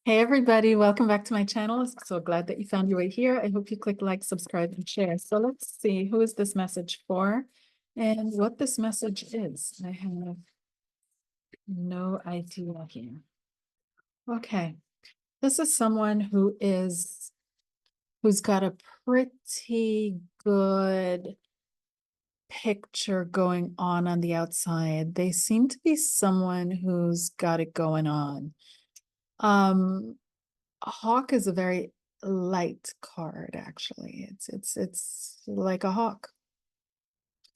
Hey everybody, welcome back to my channel. So glad that you found your way here. I hope you click like, subscribe, and share. So let's see, who is this message for and what this message is. I have no idea here. Okay, this is someone who's got a pretty good picture going on the outside. They seem to be someone who's got it going on. Um, Hawk is a very light card, actually. It's like a hawk.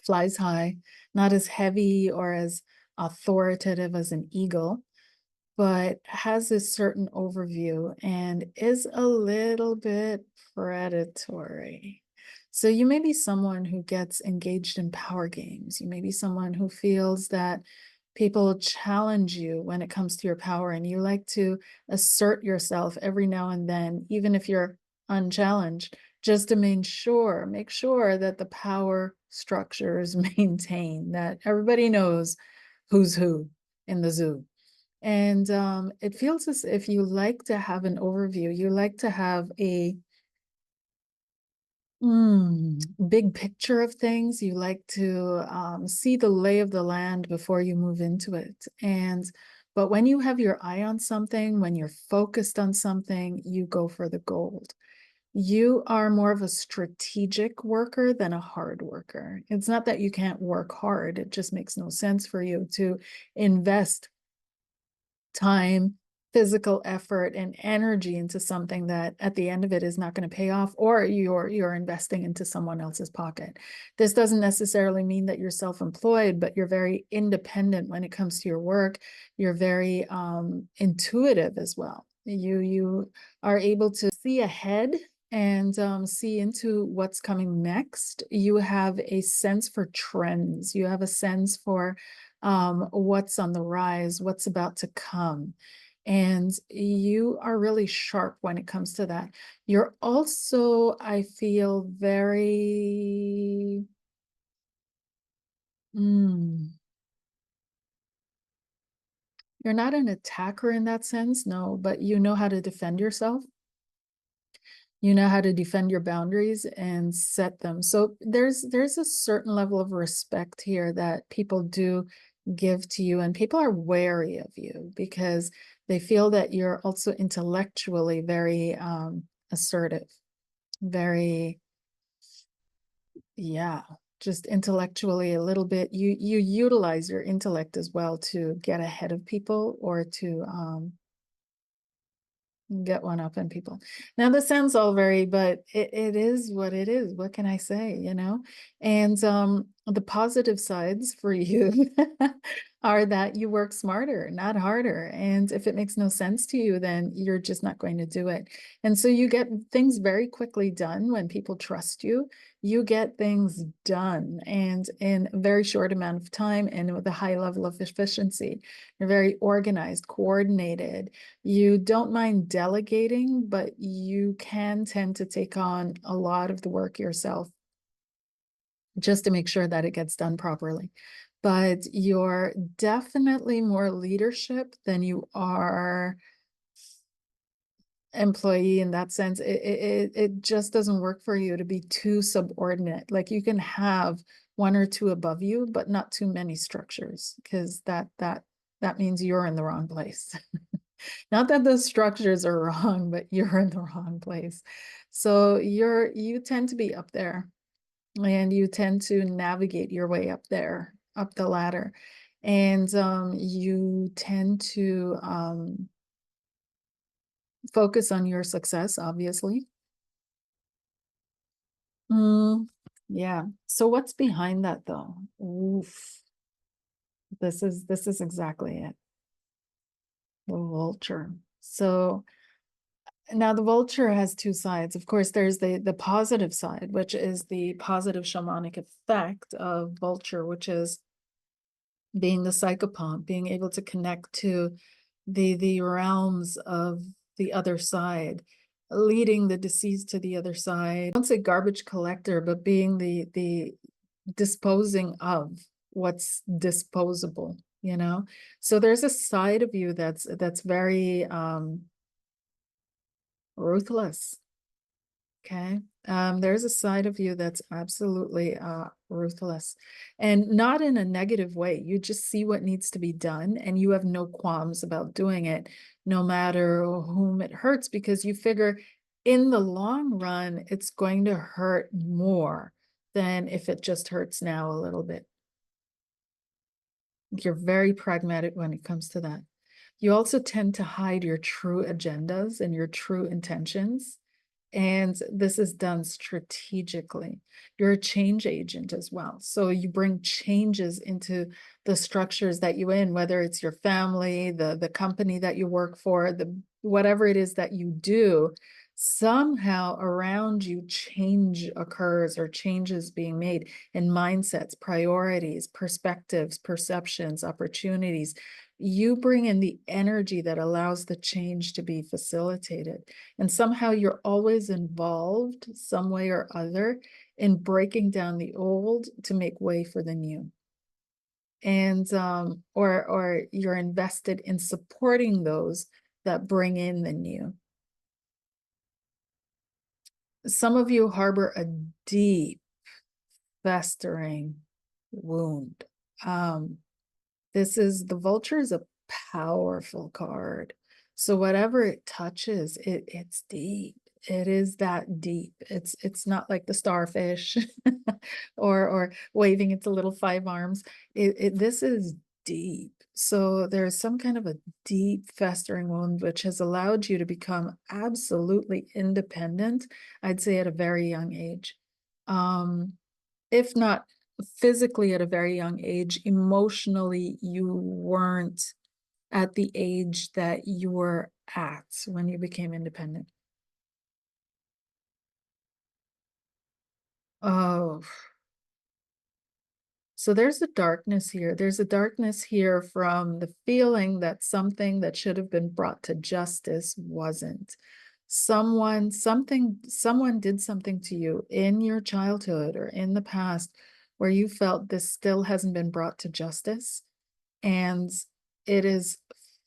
Flies high, not as heavy or as authoritative as an eagle, but has a certain overview and is a little bit predatory. So you may be someone who gets engaged in power games. You may be someone who feels that people challenge you when it comes to your power, and you like to assert yourself every now and then, even if you're unchallenged, just to make sure that the power structure is maintained, that everybody knows who's who in the zoo. And it feels as if you like to have an overview, you like to have a big picture of things. You like to see the lay of the land before you move into it. But when you have your eye on something, when you're focused on something, you go for the gold. You are more of a strategic worker than a hard worker. It's not that you can't work hard. It just makes no sense for you to invest time, physical effort, and energy into something that at the end of it is not going to pay off, or you're investing into someone else's pocket. This doesn't necessarily mean that you're self-employed, but you're very independent when it comes to your work. You're very intuitive as well. You are able to see ahead and see into what's coming next. You have a sense for trends. You have a sense for what's on the rise, what's about to come. And you are really sharp when it comes to that. You're also, I feel, very, you're not an attacker in that sense, no, but you know how to defend yourself. You know how to defend your boundaries and set them. So there's a certain level of respect here that people do give to you, and people are wary of you because they feel that you're also intellectually very assertive, very, yeah, just intellectually a little bit. You utilize your intellect as well to get ahead of people or to get one up on people. Now, this sounds all very, but it is what it is. What can I say, you know? And the positive sides for you are that you work smarter, not harder. And if it makes no sense to you, then you're just not going to do it. And so you get things very quickly done when people trust you. You get things done, and in a very short amount of time and with a high level of efficiency. You're very organized, coordinated. You don't mind delegating, but you can tend to take on a lot of the work yourself just to make sure that it gets done properly. But you're definitely more leadership than you are employee in that sense. It just doesn't work for you to be too subordinate. Like, you can have one or two above you, but not too many structures, because that means you're in the wrong place. Not that those structures are wrong, but you're in the wrong place. So you tend to be up there, and you tend to navigate your way up there, up the ladder. And you tend to focus on your success, obviously. Yeah. So what's behind that though? Oof. This is exactly it. The vulture. So now the vulture has two sides. Of course, there's the positive side, which is the positive shamanic effect of vulture, which is being the psychopomp, being able to connect to the realms of the other side, leading the deceased to the other side. I don't say garbage collector, but being the disposing of what's disposable, you know? So there's a side of you that's very Ruthless. Okay. There's a side of you that's absolutely ruthless, and not in a negative way. You just see what needs to be done and you have no qualms about doing it, no matter whom it hurts, because you figure in the long run, it's going to hurt more than if it just hurts now a little bit. You're very pragmatic when it comes to that. You also tend to hide your true agendas and your true intentions. And this is done strategically. You're a change agent as well. So you bring changes into the structures that you in, whether it's your family, the company that you work for, the whatever it is that you do, somehow around you change occurs or changes being made in mindsets, priorities, perspectives, perceptions, opportunities. You bring in the energy that allows the change to be facilitated. And somehow you're always involved some way or other in breaking down the old to make way for the new. And or you're invested in supporting those that bring in the new. Some of you harbor a deep, festering wound. This is the Vulture is a powerful card. So whatever it touches, it's deep. It is that deep. It's not like the starfish or waving its little five arms. This is deep. So there's some kind of a deep festering wound which has allowed you to become absolutely independent, I'd say at a very young age. If not physically at a very young age, emotionally, you weren't at the age that you were at when you became independent. Oh, so there's a darkness here. There's a darkness here from the feeling that something that should have been brought to justice wasn't. Someone did something to you in your childhood or in the past where you felt this still hasn't been brought to justice, and it is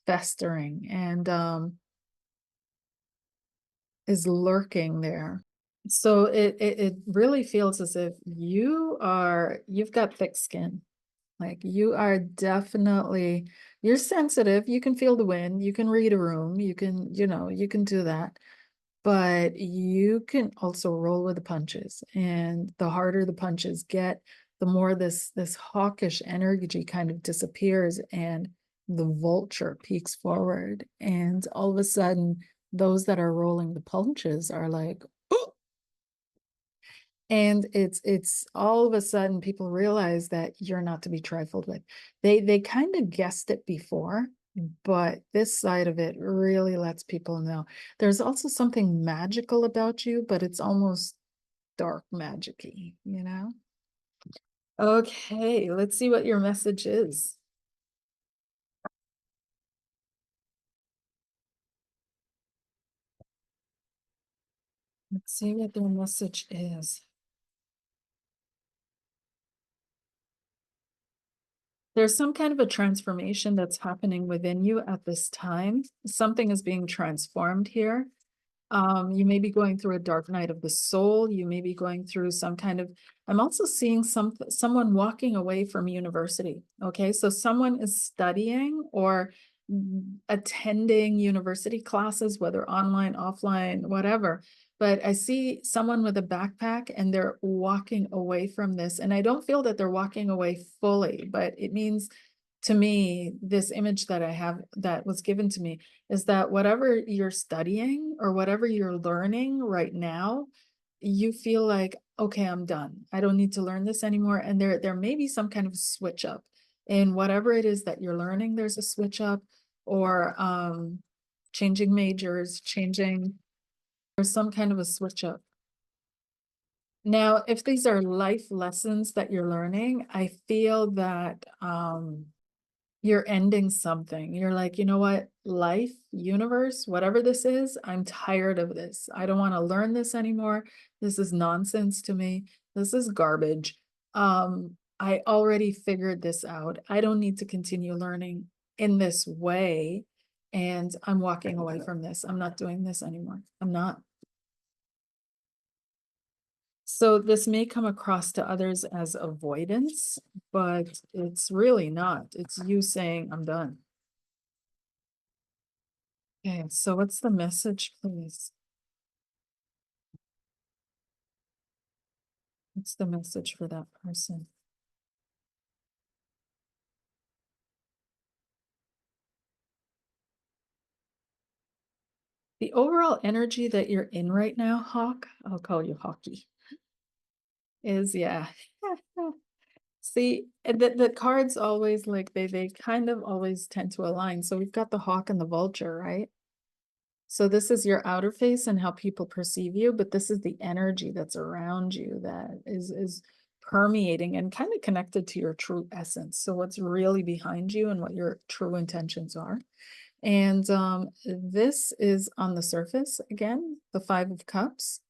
festering and is lurking there. So it really feels as if you've got thick skin. Like you are definitely, you're sensitive. You can feel the wind. You can read a room. You can do that. But you can also roll with the punches. And the harder the punches get, the more this hawkish energy kind of disappears and the vulture peeks forward. And all of a sudden, those that are rolling the punches are like, oh, and it's all of a sudden people realize that you're not to be trifled with. They kind of guessed it before, but this side of it really lets people know. There's also something magical about you, but it's almost dark magic-y, you know? Okay, let's see what your message is. Let's see what their message is. There's some kind of a transformation that's happening within you at this time. Something is being transformed here. You may be going through a dark night of the soul. You may be going through some kind of, I'm also seeing someone walking away from university. Okay, so someone is studying or attending university classes, whether online, offline, whatever. But I see someone with a backpack and they're walking away from this. And I don't feel that they're walking away fully, but it means to me, this image that I have that was given to me is that whatever you're studying or whatever you're learning right now, you feel like, okay, I'm done. I don't need to learn this anymore. And there may be some kind of switch up in whatever it is that you're learning. There's a switch up or changing majors, there's some kind of a switch up. Now, if these are life lessons that you're learning, I feel that you're ending something. You're like, you know what? Life, universe, whatever this is, I'm tired of this. I don't want to learn this anymore. This is nonsense to me. This is garbage. I already figured this out. I don't need to continue learning in this way. and I'm walking away from this. I'm not doing this anymore. I'm not. So this may come across to others as avoidance, but it's really not. It's you saying, I'm done. Okay, so what's the message, please? What's the message for that person? The overall energy that you're in right now, Hawk, I'll call you Hawky, is yeah. See, the cards always like they kind of always tend to align. So we've got the hawk and the vulture, right? So this is your outer face and how people perceive you, but this is the energy that's around you that is permeating and kind of connected to your true essence. So what's really behind you and what your true intentions are. And this is on the surface again, the Five of Cups.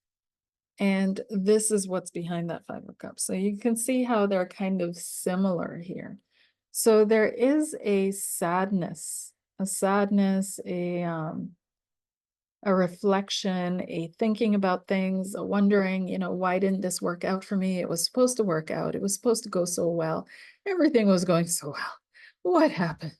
And this is what's behind that Five of Cups. So you can see how they're kind of similar here. So there is a sadness, a reflection, a thinking about things, a wondering, why didn't this work out for me? It was supposed to work out. It was supposed to go so well. Everything was going so well. What happened?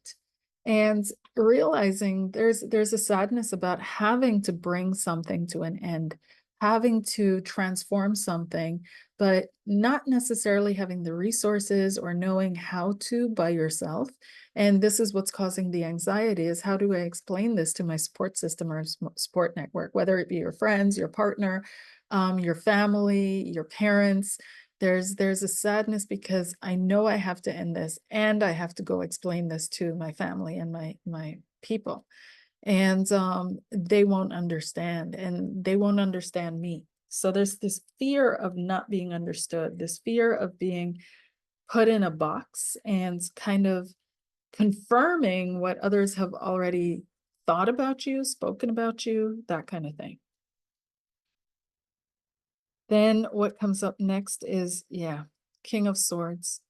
And realizing there's a sadness about having to bring something to an end, having to transform something, but not necessarily having the resources or knowing how to by yourself. And this is what's causing the anxiety is how do I explain this to my support system or support network, whether it be your friends, your partner, your family, your parents. There's a sadness because I know I have to end this and I have to go explain this to my family and my people. And they won't understand and they won't understand me. So there's this fear of not being understood, this fear of being put in a box and kind of confirming what others have already thought about you, spoken about you, that kind of thing. Then what comes up next is, yeah, King of Swords.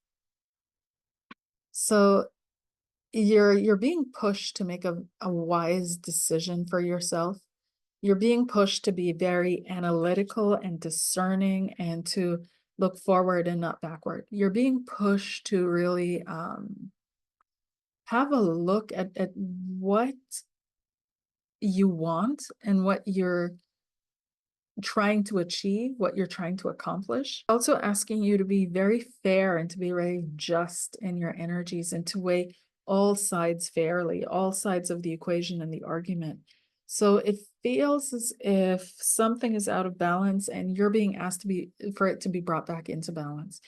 So you're being pushed to make a wise decision for yourself. You're being pushed to be very analytical and discerning and to look forward and not backward. You're being pushed to really have a look at what you want and what you're trying to achieve, what you're trying to accomplish. Also asking you to be very fair and to be very just in your energies and to weigh all sides fairly, all sides of the equation and the argument. So it feels as if something is out of balance and you're being asked for it to be brought back into balance.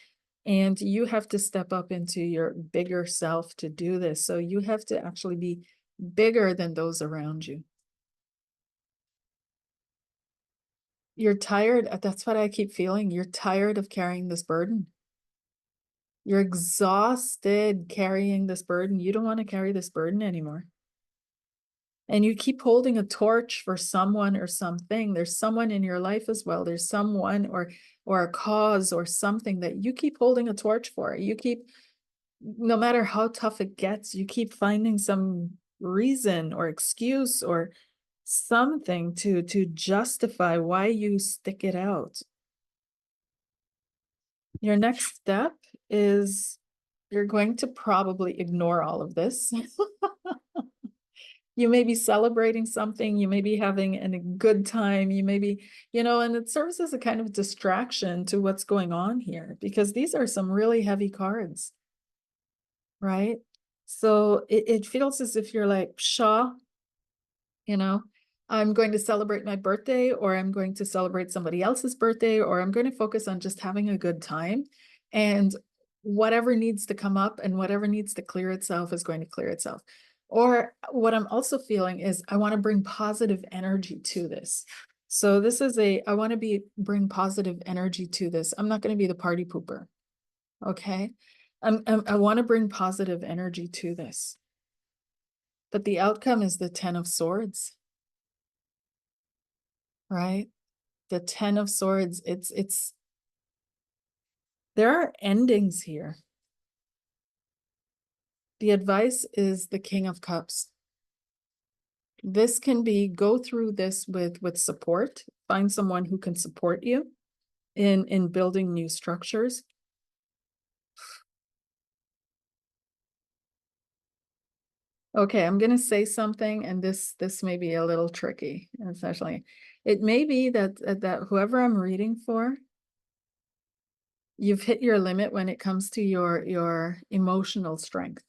And you have to step up into your bigger self to do this. So you have to actually be bigger than those around you. You're tired. That's what I keep feeling. You're tired of carrying this burden. You're exhausted carrying this burden. You don't want to carry this burden anymore. And you keep holding a torch for someone or something. There's someone in your life as well. There's someone or a cause or something that you keep holding a torch for. You keep, no matter how tough it gets, you keep finding some reason or excuse or something to justify why you stick it out. Your next step is you're going to probably ignore all of this. You may be celebrating something, you may be having a good time, you may be, and it serves as a kind of distraction to what's going on here because these are some really heavy cards, right? So it feels as if you're like, Shaw, you know, I'm going to celebrate my birthday, or I'm going to celebrate somebody else's birthday, or I'm going to focus on just having a good time. And whatever needs to come up and whatever needs to clear itself is going to clear itself. Or what I'm also feeling is I want to bring positive energy to this. So this is I want to bring positive energy to this. I'm not going to be the party pooper. Okay. I want to bring positive energy to this. But the outcome is the 10 of Swords. Right? The 10 of Swords, there are endings here. The advice is the King of Cups. This can be, go through this with support, find someone who can support you in building new structures. Okay, I'm gonna say something, and this may be a little tricky, especially. It may be that whoever I'm reading for, you've hit your limit when it comes to your emotional strength.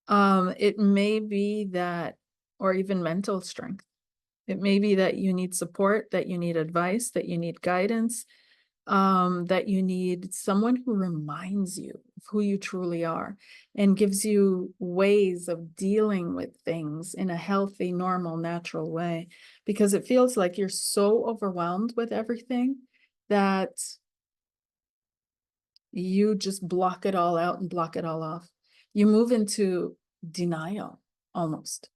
It may be that, or even mental strength. It may be that you need support, that you need advice, that you need guidance, that you need someone who reminds you of who you truly are and gives you ways of dealing with things in a healthy, normal, natural way. Because it feels like you're so overwhelmed with everything that you just block it all out and block it all off. You move into denial almost.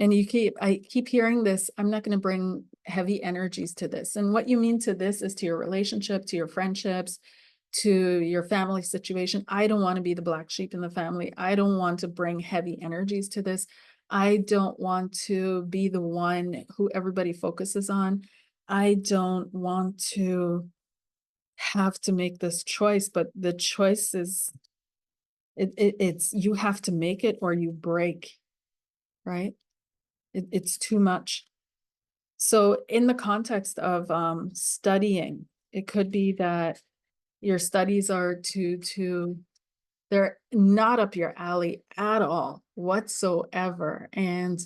And I keep hearing this, I'm not going to bring heavy energies to this. And what you mean to this is to your relationship, to your friendships, to your family situation. I don't want to be the black sheep in the family. I don't want to bring heavy energies to this. I don't want to be the one who everybody focuses on. I don't want to have to make this choice, but the choice is it's you have to make it or you break, right? It's too much. So in the context of studying, it could be that your studies are they're not up your alley at all whatsoever. And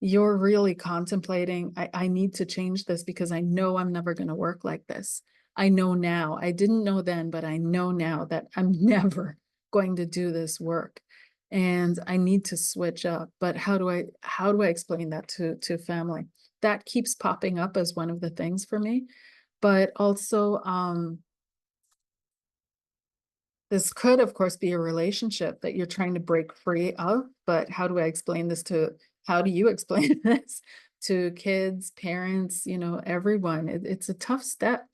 you're really contemplating, I need to change this because I know I'm never going to work like this. I know now. I didn't know then, but I know now that I'm never going to do this work. And I need to switch up. But how do I explain that to family? That keeps popping up as one of the things for me. But also, this could, of course, be a relationship that you're trying to break free of, but how do I explain this how do you explain this to kids, parents, everyone? It's a tough step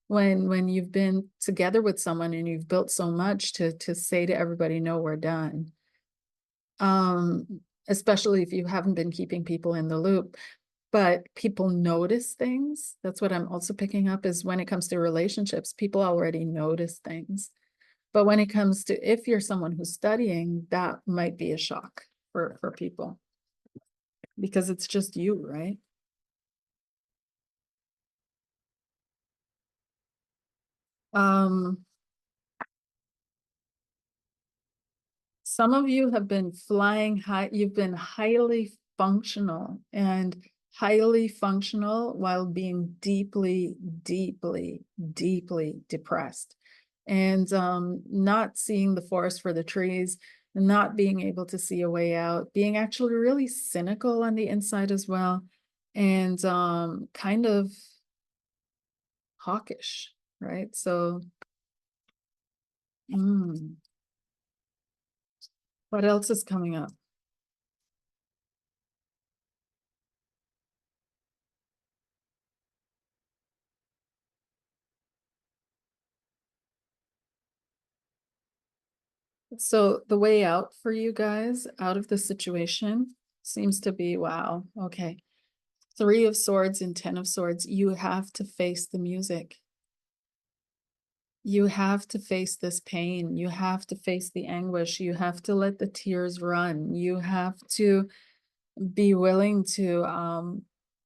when you've been together with someone and you've built so much to say to everybody, no, we're done. Especially if you haven't been keeping people in the loop. But people notice things. That's what I'm also picking up is when it comes to relationships, people already notice things. But when it comes to if you're someone who's studying, that might be a shock for people because it's just you, right? Um, some of you have been flying high, you've been highly functional while being deeply, deeply, deeply depressed. And not seeing the forest for the trees, not being able to see a way out, being actually really cynical on the inside as well, and kind of hawkish, right? So, what else is coming up? So the way out for you guys out of the situation seems to be, wow, okay. Three of Swords and 10 of Swords, you have to face the music. You have to face this pain. You have to face the anguish. You have to let the tears run. You have to be willing to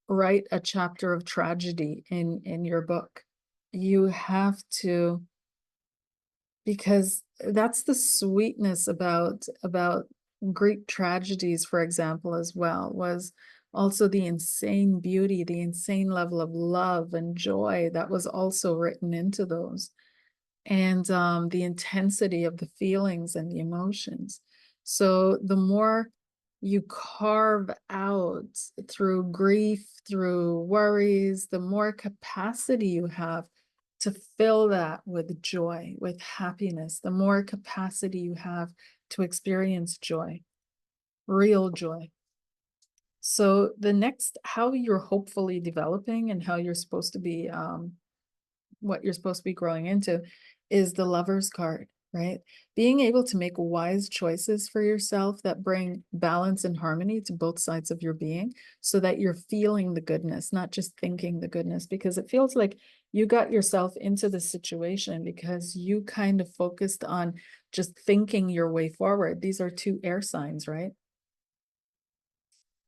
write a chapter of tragedy in your book. You have to, because that's the sweetness about Greek tragedies, for example, as well, was also the insane beauty, the insane level of love and joy that was also written into those, and the intensity of the feelings and the emotions. So the more you carve out through grief, through worries, the more capacity you have to fill that with joy, with happiness, the more capacity you have to experience joy, real joy. So the next, how you're hopefully developing and how you're supposed to be, what you're supposed to be growing into is the Lover's card, right? Being able to make wise choices for yourself that bring balance and harmony to both sides of your being so that you're feeling the goodness, not just thinking the goodness, because it feels like you got yourself into the situation because you kind of focused on just thinking your way forward. These are two air signs, right?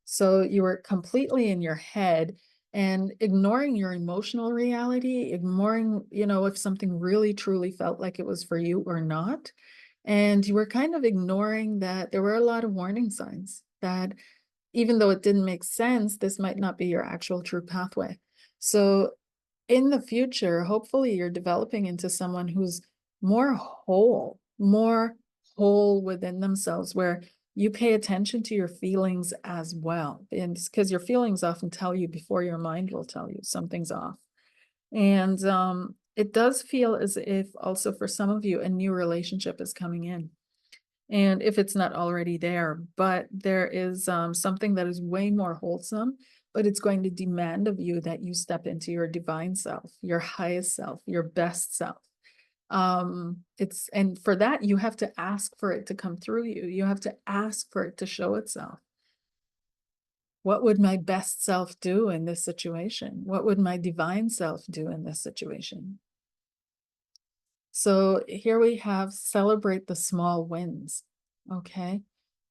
So you were completely in your head and ignoring your emotional reality, ignoring, if something really truly felt like it was for you or not. And you were kind of ignoring that there were a lot of warning signs that even though it didn't make sense, this might not be your actual true pathway. So in the future, hopefully you're developing into someone who's more whole within themselves, where you pay attention to your feelings as well. And because your feelings often tell you before your mind will tell you something's off. And it does feel as if also for some of you, a new relationship is coming in. And if it's not already there, but there is something that is way more wholesome, but it's going to demand of you that you step into your divine self, your highest self, your best self. And for that, you have to ask for it to come through you. You have to ask for it to show itself. What would my best self do in this situation? What would my divine self do in this situation? So here we have celebrate the small wins. Okay.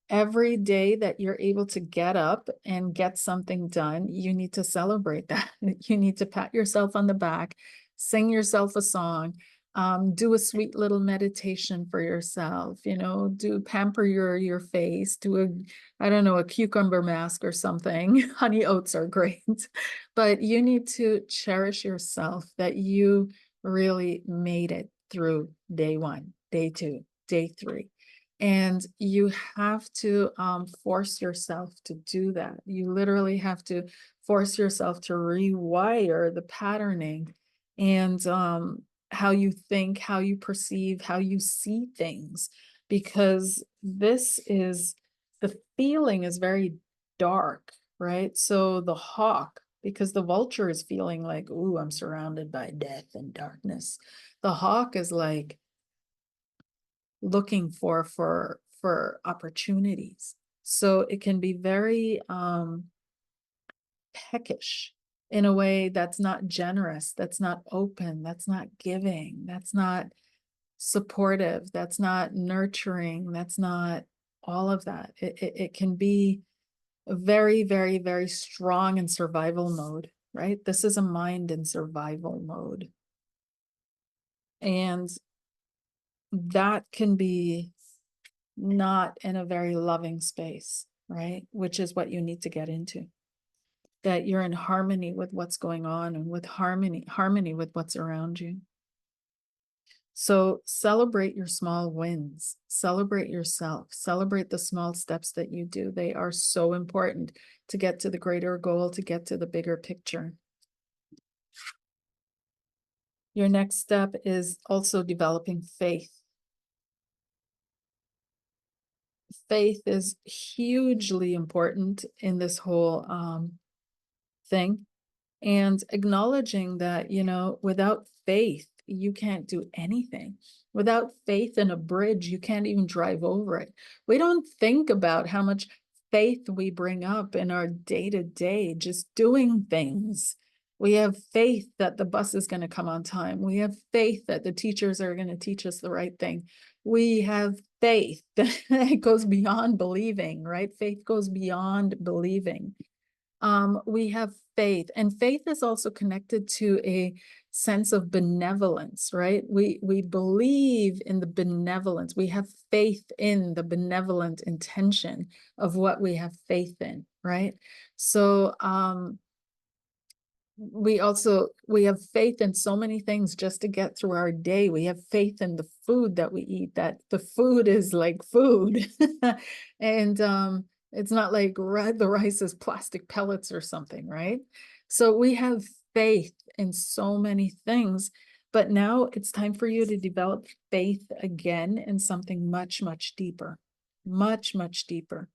Every day that you're able to get up and get something done, you need to celebrate that. You need to pat yourself on the back, sing yourself a song, do a sweet little meditation for yourself, do pamper your face, do I don't know, a cucumber mask or something. Honey oats are great. But you need to cherish yourself that you really made it through day 1, day 2, day 3. And you have to force yourself to do that. You literally have to force yourself to rewire the patterning and how you think, how you perceive, how you see things, because the feeling is very dark, right? So the hawk, because the vulture is feeling like, ooh, I'm surrounded by death and darkness. The hawk is like, looking for opportunities. So it can be very peckish in a way that's not generous, that's not open, that's not giving, that's not supportive, that's not nurturing, that's not all of that. It can be very, very, very strong in survival mode, right? This is a mind in survival mode. And that can be not in a very loving space, right? Which is what you need to get into. That you're in harmony with what's going on and with harmony with what's around you. So celebrate your small wins, celebrate yourself, celebrate the small steps that you do. They are so important to get to the greater goal, to get to the bigger picture. Your next step is also developing faith. Faith is hugely important in this whole thing, and acknowledging that, without faith, you can't do anything. Without faith in a bridge, you can't even drive over it. We don't think about how much faith we bring up in our day-to-day, just doing things. We have faith that the bus is going to come on time. We have faith that the teachers are going to teach us the right thing. We have faith that it goes beyond believing, right? Faith goes beyond believing. We have faith, and faith is also connected to a sense of benevolence, right? We believe in the benevolence. We have faith in the benevolent intention of what we have faith in, right? So we have faith in so many things just to get through our day. We have faith in the food that we eat, that the food is like food. And it's not like the rice is plastic pellets or something, right? So we have faith in so many things, but now it's time for you to develop faith again in something much, much deeper, much, much deeper.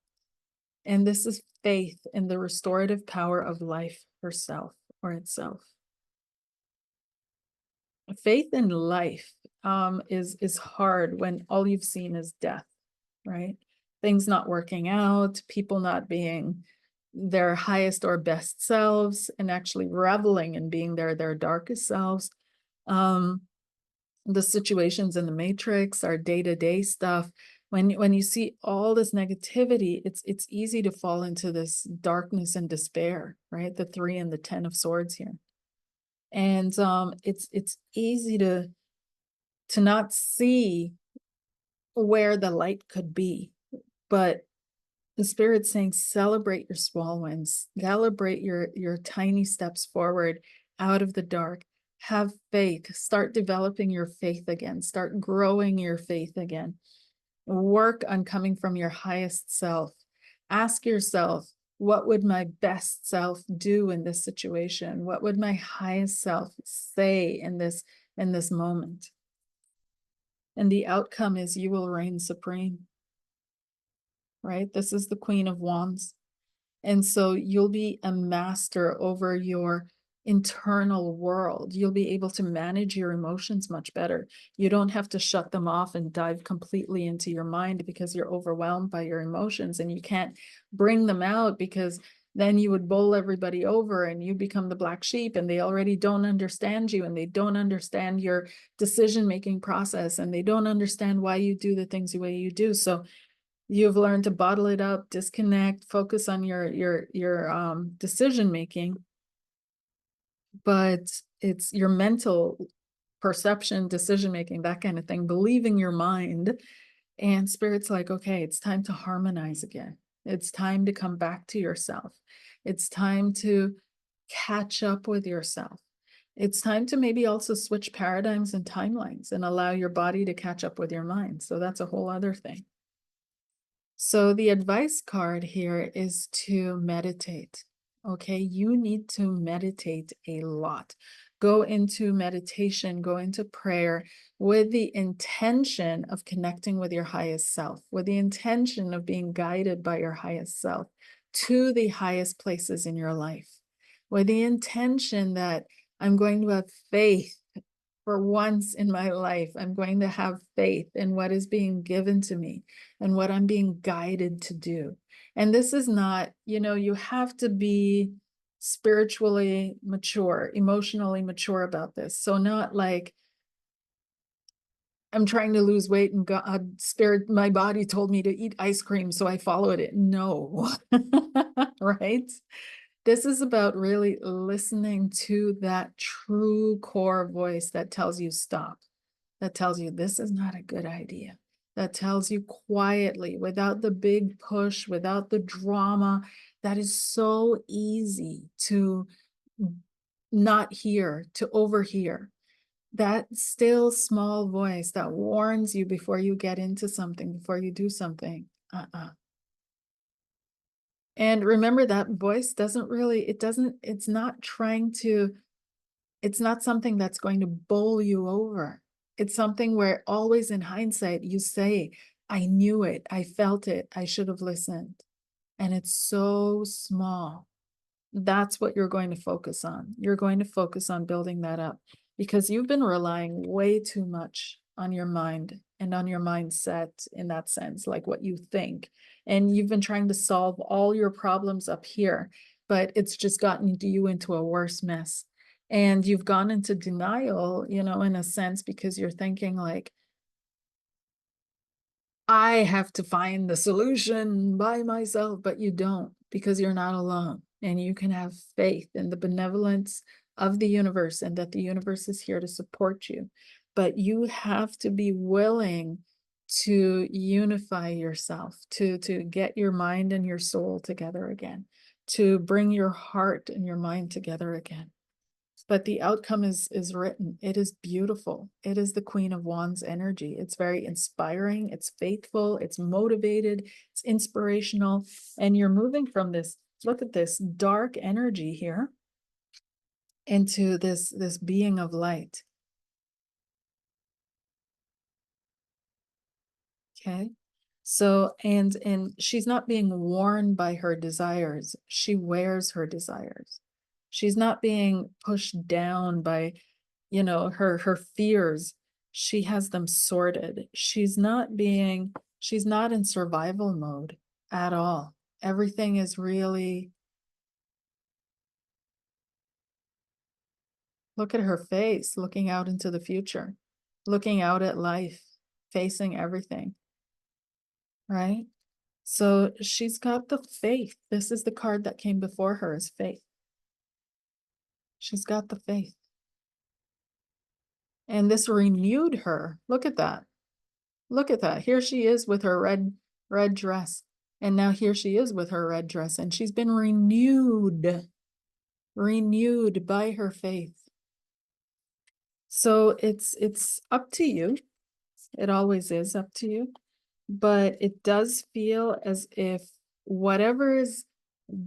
And this is faith in the restorative power of life herself or itself. Faith in life is hard when all you've seen is death, right? Things not working out, people not being their highest or best selves, and actually reveling in being their darkest selves. The situations in the matrix, our day-to-day stuff, when you see all this negativity, it's easy to fall into this darkness and despair, right? The 3 and the 10 of swords here. And it's easy to not see where the light could be. But the Spirit's saying, celebrate your small wins, celebrate your tiny steps forward out of the dark. Have faith, start developing your faith again, start growing your faith again. Work on coming from your highest self. Ask yourself, what would my best self do in this situation? What would my highest self say in this moment? And the outcome is you will reign supreme, right? This is the Queen of Wands. And so you'll be a master over your internal world. You'll be able to manage your emotions much better. You don't have to shut them off and dive completely into your mind because you're overwhelmed by your emotions and you can't bring them out, because then you would bowl everybody over and you become the black sheep, and they already don't understand you, and they don't understand your decision-making process, and they don't understand why you do the things the way you do. So you've learned to bottle it up, disconnect, focus on your decision making, but it's your mental perception, decision making, that kind of thing, believing your mind. And Spirit's like, okay, it's time to harmonize again. It's time to come back to yourself. It's time to catch up with yourself. It's time to maybe also switch paradigms and timelines and allow your body to catch up with your mind. So that's a whole other thing. So the advice card here is to meditate. Okay, you need to meditate a lot. Go into meditation, go into prayer with the intention of connecting with your highest self, with the intention of being guided by your highest self to the highest places in your life, with the intention that I'm going to have faith. For once in my life, I'm going to have faith in what is being given to me and what I'm being guided to do. And this is not, you have to be spiritually mature, emotionally mature about this. So not like I'm trying to lose weight and God, spirit, my body told me to eat ice cream, so I followed it. No, right? This is about really listening to that true core voice that tells you stop, that tells you this is not a good idea, that tells you quietly, without the big push, without the drama, that is so easy to not hear, to overhear. That still small voice that warns you before you get into something, before you do something. And remember, that voice it's not something that's going to bowl you over. It's something where always in hindsight, you say, I knew it, I felt it, I should have listened. And it's so small. That's what you're going to focus on. You're going to focus on building that up, because you've been relying way too much on your mind and on your mindset, in that sense, like what you think. And you've been trying to solve all your problems up here, but it's just gotten you into a worse mess. And you've gone into denial, in a sense, because you're thinking like, I have to find the solution by myself, but you don't, because you're not alone. And you can have faith in the benevolence of the universe, and that the universe is here to support you. But you have to be willing to unify yourself, to get your mind and your soul together again, to bring your heart and your mind together again. But the outcome is written. It is beautiful. It is the Queen of Wands energy. It's very inspiring. It's faithful. It's motivated. It's inspirational. And you're moving from this, look at this dark energy here, into this being of light. Okay. So, and she's not being worn by her desires. She wears her desires. She's not being pushed down by, her fears. She has them sorted. She's not in survival mode at all. Everything is really, look at her face, looking out into the future, looking out at life, facing everything, right? So she's got the faith. This is the card that came before her, is faith. She's got the faith. And this renewed her. Look at that. Look at that. Here she is with her red dress. And now here she is with her red dress. And she's been renewed by her faith. So it's up to you. It always is up to you. But it does feel as if whatever is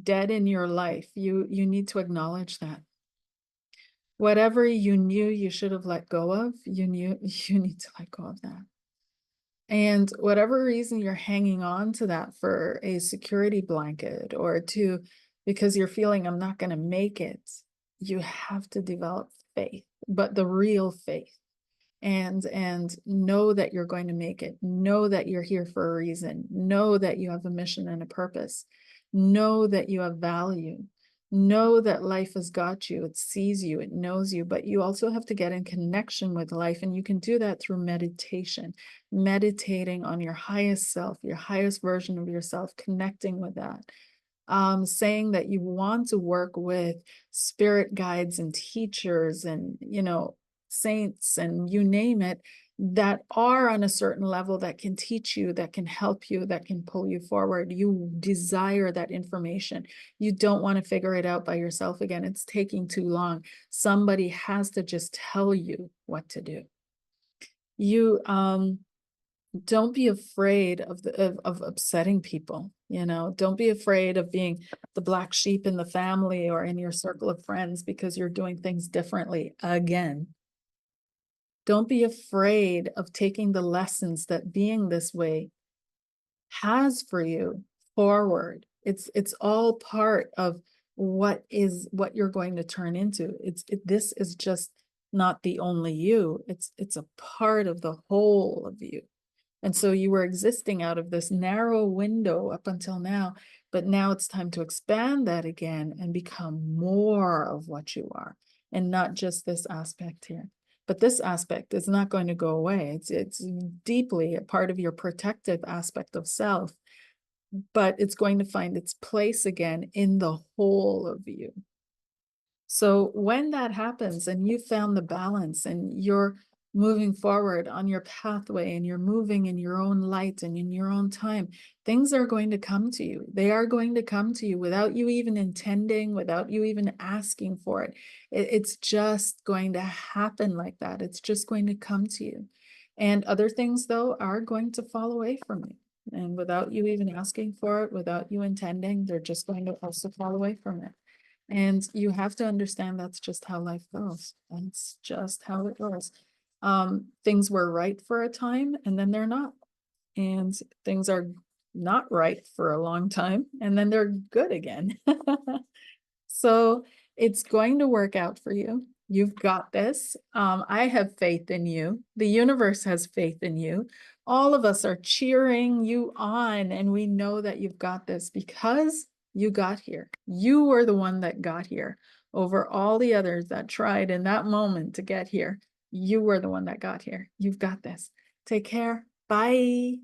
dead in your life, you need to acknowledge that. Whatever you knew you should have let go of, you need to let go of that. And whatever reason you're hanging on to that for a security blanket or because you're feeling I'm not going to make it, you have to develop faith, but the real faith. And know that you're going to make it. Know that you're here for a reason. Know that you have a mission and a purpose. Know that you have value. Know that life has got you. It sees you. It knows you. But you also have to get in connection with life. And you can do that through meditation. Meditating on your highest self, your highest version of yourself, connecting with that. Saying that you want to work with spirit guides and teachers and, saints and you name it, that are on a certain level that can teach you, that can help you, that can pull you forward. You desire that information. You don't want to figure it out by yourself again. It's taking too long. Somebody has to just tell you what to do. You don't be afraid of upsetting people. Don't be afraid of being the black sheep in the family or in your circle of friends because you're doing things differently again. Don't be afraid of taking the lessons that being this way has for you forward. It's all part of what you're going to turn into. This is just not the only you. It's a part of the whole of you. And so you were existing out of this narrow window up until now, but now it's time to expand that again and become more of what you are and not just this aspect here. But this aspect is not going to go away. It's deeply a part of your protective aspect of self, but it's going to find its place again in the whole of you. So when that happens and you found the balance and you're moving forward on your pathway and you're moving in your own light and in your own time, things are going to come to you. They are going to come to you without you even intending, without you even asking for it. It's just going to happen like that. It's just going to come to you. And other things, though, are going to fall away from you. And without you even asking for it, without you intending, they're just going to also fall away from it. And you have to understand that's just how life goes. That's just how it goes. Things were right for a time and then they're not. And things are not right for a long time and then they're good again. So it's going to work out for you. You've got this. I have faith in you. The universe has faith in you. All of us are cheering you on, and we know that you've got this because you got here. You were the one that got here over all the others that tried in that moment to get here. You were the one that got here. You've got this. Take care. Bye.